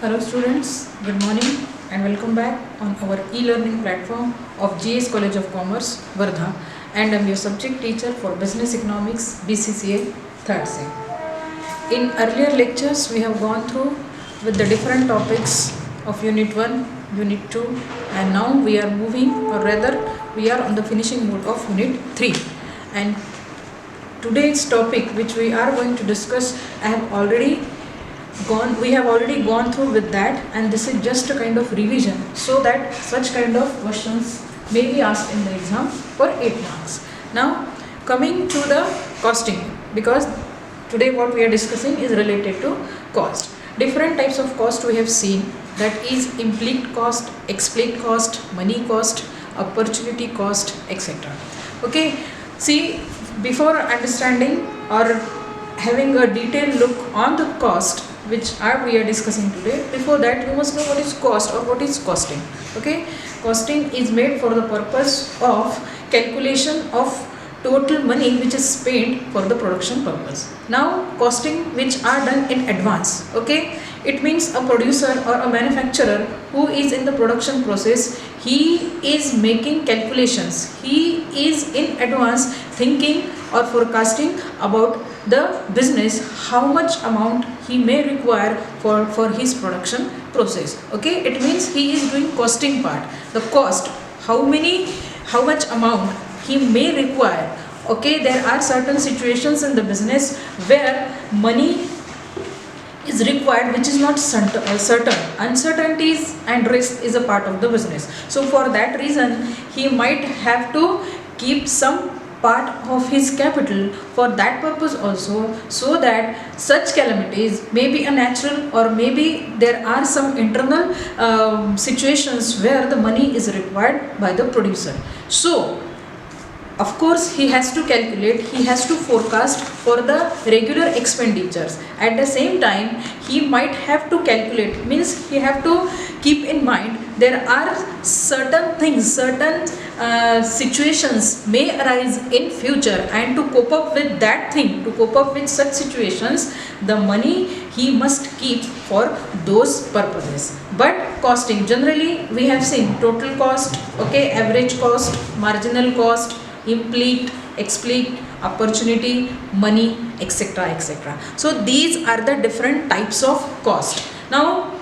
Hello students, good morning and welcome back on our e-learning platform of GS College of Commerce, Wardha, and I am your subject teacher for Business Economics BCCA 3rd Sem. In earlier lectures we have gone through with the different topics of Unit 1, Unit 2 and now we are moving, or rather we are on the finishing mode of Unit 3, and today's topic which we are going to discuss we have already gone through with that, and this is just a kind of revision so that such kind of questions may be asked in the exam for 8 marks. Now coming to the costing, because today what we are discussing is related to cost. Different types of cost we have seen, that is implicit cost, explicit cost, money cost, opportunity cost, etc. Okay, see, before understanding or having a detailed look on the cost which we are discussing today, before that you must know what is cost or what is costing. Okay, costing is made for the purpose of calculation of total money which is spent for the production purpose. Now costing which are done in advance, okay, it means a producer or a manufacturer who is in the production process, he is making calculations, he is in advance thinking or forecasting about the business, how much amount he may require for his production process. Okay, it means he is doing costing part, the cost, how much amount he may require. Okay, there are certain situations in the business where money is required which is not certain. Uncertainties and risk is a part of the business. So for that reason he might have to keep some part of his capital for that purpose also, so that such calamities may be a natural or maybe there are some internal situations where the money is required by the producer. So of course he has to calculate, he has to forecast for the regular expenditures. At the same time he might have to calculate, means he have to keep in mind there are certain things, certain situations may arise in future, and to cope up with that thing, to cope up with such situations, the money he must keep for those purposes. But costing, generally we have seen total cost, okay, average cost, marginal cost, implicit, explicit, opportunity, money, etc., etc. So these are the different types of cost. Now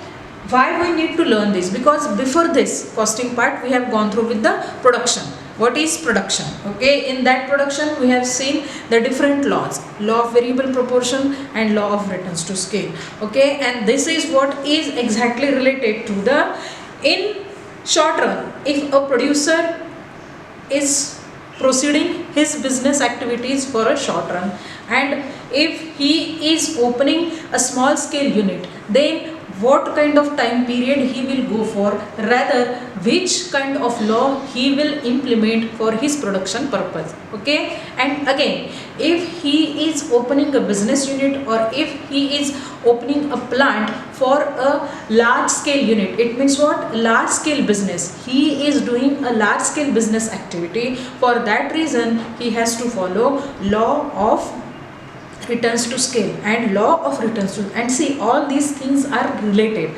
why we need to learn this? Because before this costing part we have gone through with the production. What is production? Okay, in that production we have seen the different laws, law of variable proportion and law of returns to scale. Okay, and this is what is exactly related to the, in short run, if a producer is proceeding his business activities for a short run, and if he is opening a small scale unit, then what kind of time period he will go for, rather which kind of law he will implement for his production purpose. Okay, and again if he is opening a business unit or if he is opening a plant for a large scale unit, it means what? Large scale business, he is doing a large scale business activity. For that reason he has to follow law of returns to scale and law of returns to, and see, all these things are related.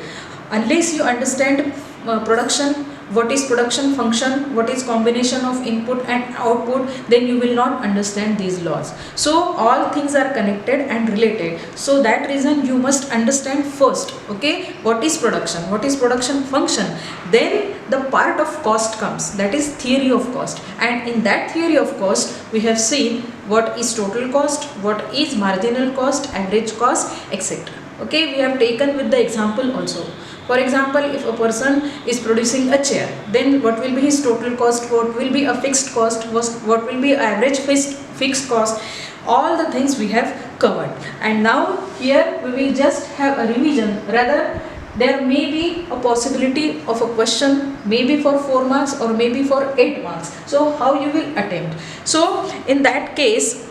Unless you understand production, what is production function, what is combination of input and output, then you will not understand these laws. So all things are connected and related, so that reason you must understand first, okay, what is production function, then the part of cost comes, that is theory of cost. And in that theory of cost we have seen what is total cost, what is marginal cost, average cost, etc. Okay, we have taken with the example also. For example, if a person is producing a chair, then what will be his total cost, what will be a fixed cost, what will be average fixed cost, all the things we have covered. And now here we will just have a revision, rather there may be a possibility of a question, maybe for 4 marks or maybe for 8 marks. So how you will attempt? So in that case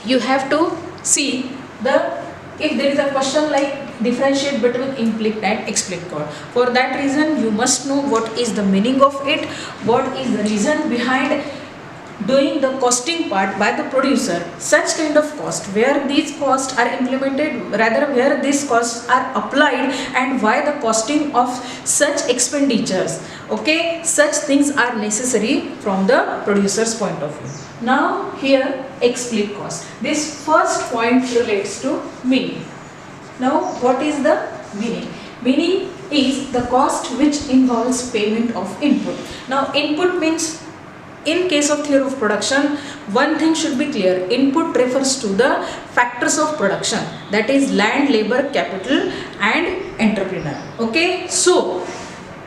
you have to see if there is a question like differentiate between implicit and explicit cost. For that reason you must know what is the meaning of it, what is the reason behind doing the costing part by the producer, such kind of cost, where these costs are implemented, rather where these costs are applied, and why the costing of such expenditures, okay, such things are necessary from the producer's point of view. Now here explicit cost. This first point relates to meaning. Now what is the meaning? Meaning is the cost which involves payment of input. Now input means, in case of theory of production, one thing should be clear. Input refers to the factors of production, that is land, labor, capital and entrepreneur. Okay, so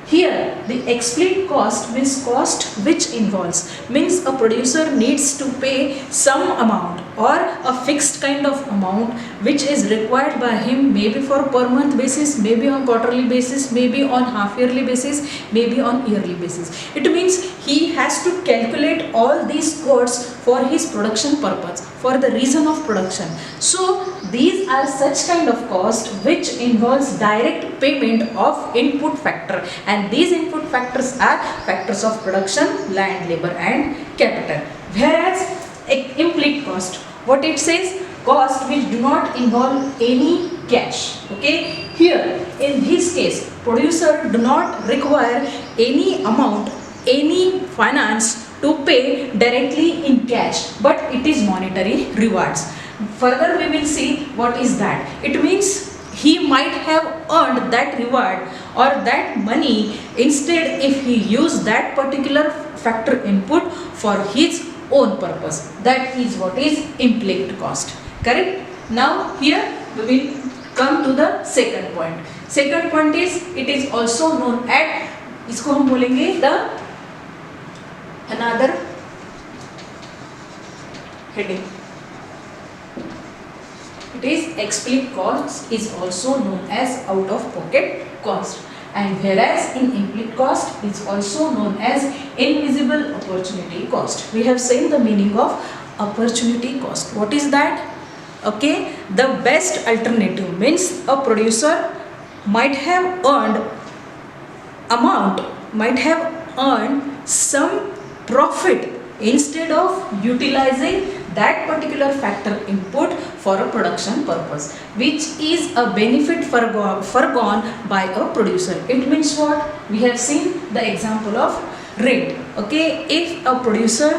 here the explicit cost means cost which involves, means a producer needs to pay some amount or a fixed kind of amount which is required by him, maybe for per month basis, maybe on quarterly basis, maybe on half yearly basis, maybe on yearly basis. It means he has to calculate all these costs for his production purpose, for the reason of production. So these are such kind of cost which involves direct payment of input factor, and these input factors are factors of production, land, labor and capital. Whereas implicit cost, what it says, cost which do not involve any cash. Okay, here in this case producer do not require any amount, any finance to pay directly in cash, but it is monetary rewards. Further we will see what is that. It means he might have earned that reward or that money instead if he used that particular factor input for his own purpose. That is what is implicit cost. Correct? Now here we will come to the second point. Second point is, it is also known as, इसको हम बोलेंगे the another heading. It is explicit cost is also known as out of pocket cost, and whereas in implicit cost is also known as invisible opportunity cost. We have seen the meaning of opportunity cost. What is that? Okay, the best alternative means a producer might have earned amount, might have earned some profit instead of utilizing that particular factor input for a production purpose, which is a benefit foregone by a producer. It means what? We have seen the example of rent. Okay, if a producer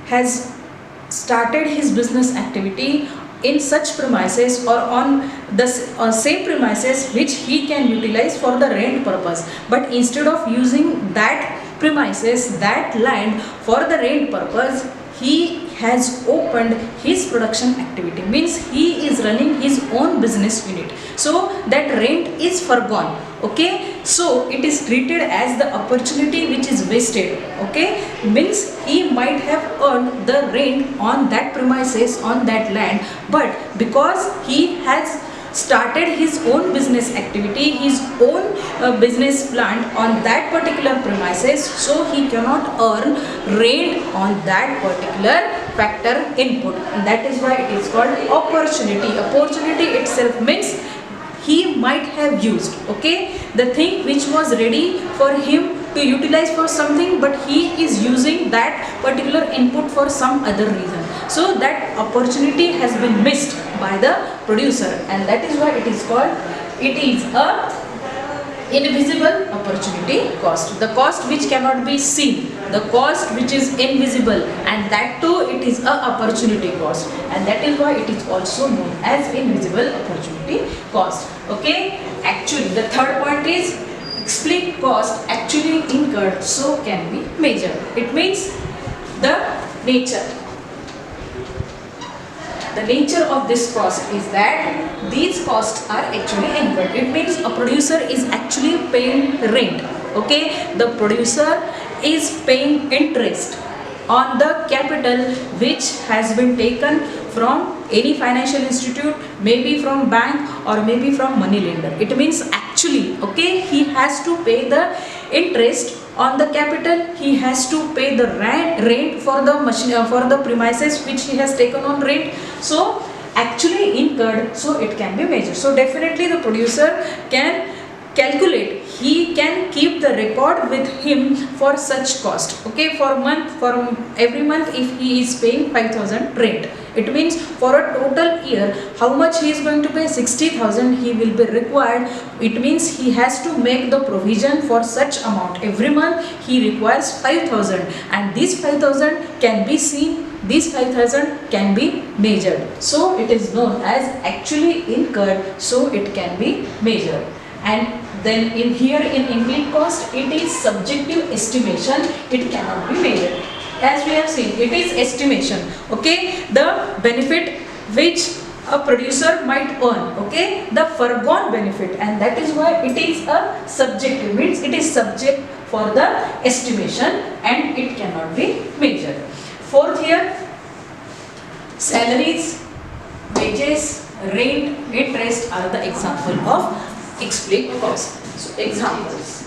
has started his business activity in such premises or on the same premises which he can utilize for the rent purpose, but instead of using that premises, that land for the rent purpose, he has opened his production activity, means he is running his own business unit, so that rent is foregone. Okay, so it is treated as the opportunity which is wasted. Okay, means he might have earned the rent on that premises, on that land, but because he has started his own business activity, his own business plant on that particular premises, so he cannot earn rent on that particular factor input, and that is why it is called opportunity. Opportunity itself means he might have used, okay, the thing which was ready for him to utilize for something, but he is using that particular input for some other reason, so that opportunity has been missed by the producer, and that is why it is called, it is a invisible opportunity cost, the cost which cannot be seen, the cost which is invisible, and that too it is a opportunity cost, and that is why it is also known as invisible opportunity cost. Okay, actually the third point is explicit cost actually incurred, so can be measured. It means the nature. The nature of this cost is that these costs are actually incurred. It means a producer is actually paying rent. Okay, the producer is paying interest on the capital which has been taken from any financial institute, maybe from bank or maybe from money lender. It means actually, okay, he has to pay the interest on the capital, he has to pay the rent for the machine, for the premises which he has taken on rent. So actually incurred, so it can be measured. So definitely the producer can calculate, he can keep the record with him for such cost. Okay, for every month if he is paying 5,000 rent, it means for a total year how much he is going to pay, 60,000 he will be required. It means he has to make the provision for such amount. Every month he requires 5,000, and this 5,000 can be seen, these 5,000 can be measured. So it is known as actually incurred, so it can be measured. And then in here in input cost, it is subjective estimation, it cannot be measured. As we have seen, it is estimation. Okay, the benefit which a producer might earn, okay, the foregone benefit, and that is why it is a subjective, means it is subject for the estimation and it cannot be measured. Fourth here, salaries, wages, rent, interest are the example of explicit cost. So examples.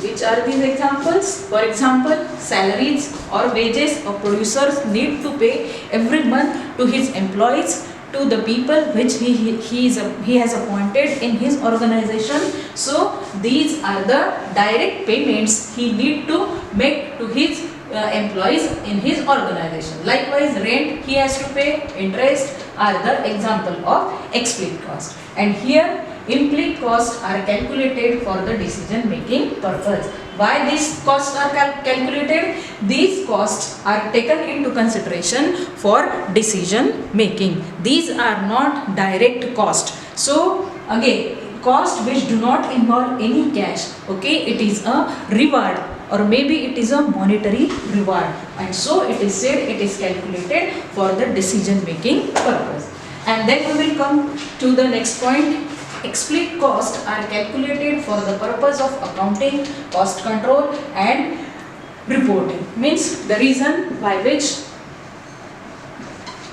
Which are these examples? For example, salaries or wages a producer need to pay every month to his employees, to the people which he has appointed in his organization. So these are the direct payments he need to make to his employees in his organization. Likewise, rent he has to pay, interest are the example of explicit cost. And here implicit costs are calculated for the decision making purpose. Why these costs are calculated? These costs are taken into consideration for decision making. These are not direct cost. So again, cost which do not involve any cash, okay, it is a reward, or maybe it is a monetary reward, and so it is said it is calculated for the decision making purpose. And then we will come to the next point. Explicit costs are calculated for the purpose of accounting, cost control and reporting. Means the reason by which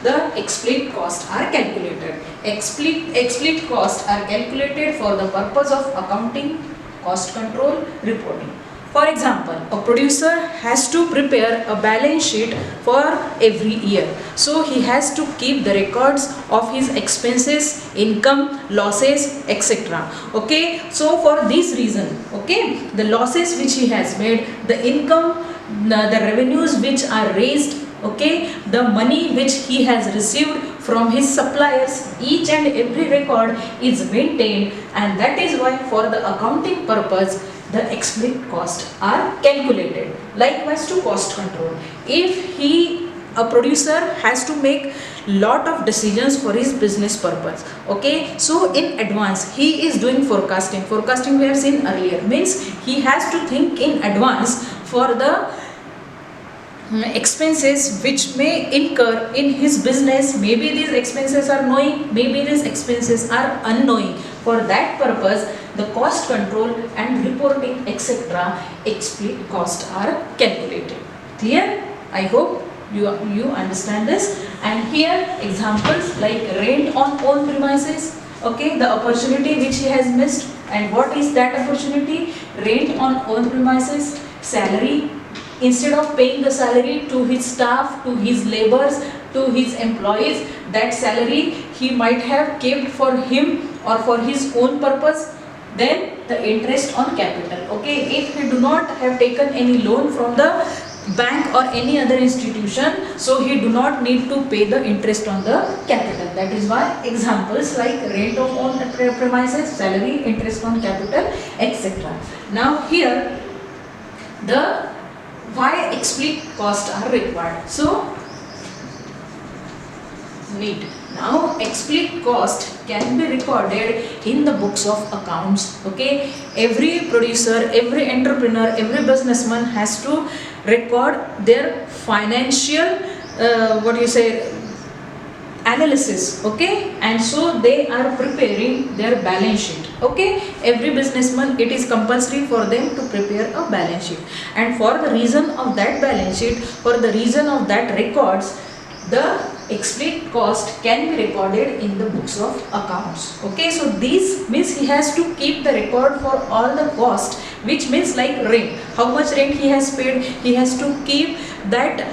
the explicit costs are calculated. Explicit costs are calculated for the purpose of accounting, cost control, reporting. For example, a producer has to prepare a balance sheet for every year. So he has to keep the records of his expenses, income, losses, etc. Okay, so for this reason, okay, the losses which he has made, the income, the revenues which are raised, okay, the money which he has received from his suppliers, each and every record is maintained, and that is why for the accounting purpose the explicit costs are calculated. Likewise to cost control, if a producer has to make lot of decisions for his business purpose, okay, so in advance he is doing forecasting we have seen earlier, means he has to think in advance for the expenses which may incur in his business. Maybe these expenses are knowing, maybe these expenses are unknowing. For that purpose the cost control and reporting etc. explicit costs are calculated. Clear? I hope you understand this. And here examples like rent on own premises, okay, the opportunity which he has missed, and what is that opportunity? Rent on own premises, salary, instead of paying the salary to his staff, to his laborers, to his employees, that salary he might have kept for him or for his own purpose. Then the interest on capital, okay, if he do not have taken any loan from the bank or any other institution, so he do not need to pay the interest on the capital. That is why examples like rent of own premises, salary, interest on capital, etc. Now here the why explicit costs are required. So need. Now explicit cost can be recorded in the books of accounts. Okay, every producer, every entrepreneur, every businessman has to record their financial analysis, okay, and so they are preparing their balance sheet. Okay, every businessman, it is compulsory for them to prepare a balance sheet, and for the reason of that balance sheet, for the reason of that records, the explicit cost can be recorded in the books of accounts. Okay, so this means he has to keep the record for all the cost, which means like rent, how much rent he has paid, he has to keep that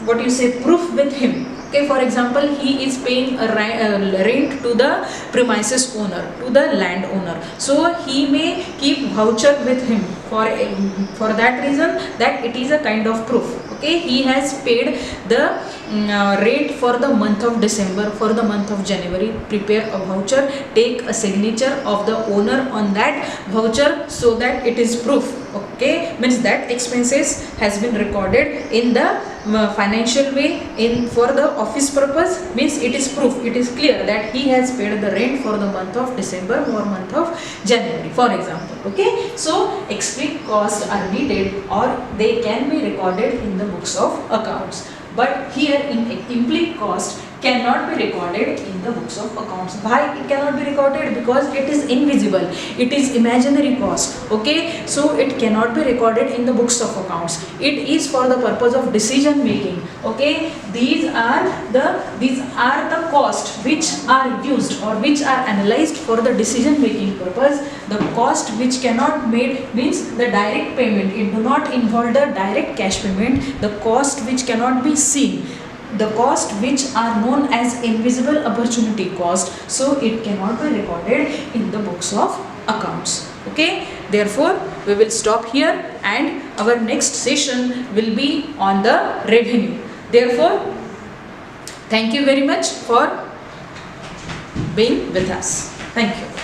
proof with him. Okay, for example, he is paying a rent to the premises owner, to the land owner. So he may keep voucher with him for that reason, that it is a kind of proof. Okay, he has paid the rent for the month of December, for the month of January. Prepare a voucher, take a signature of the owner on that voucher, so that it is proof. Okay, means that expenses has been recorded in the financial way, in for the office purpose, means it is proof, it is clear that he has paid the rent for the month of December or month of January, for example. Okay, so explicit costs are needed, or they can be recorded in the books of accounts, but here in implicit cost cannot be recorded in the books of accounts. Why it cannot be recorded? Because it is invisible, it is imaginary cost. Okay, so it cannot be recorded in the books of accounts. It is for the purpose of decision making. Okay, these are the costs which are used or which are analyzed for the decision making purpose. The cost which cannot made means the direct payment, it do not involve the direct cash payment. The cost which cannot be seen, the cost which are known as invisible opportunity cost, so it cannot be recorded in the books of accounts. Okay, therefore we will stop here, and our next session will be on the revenue. Therefore, thank you very much for being with us. Thank you.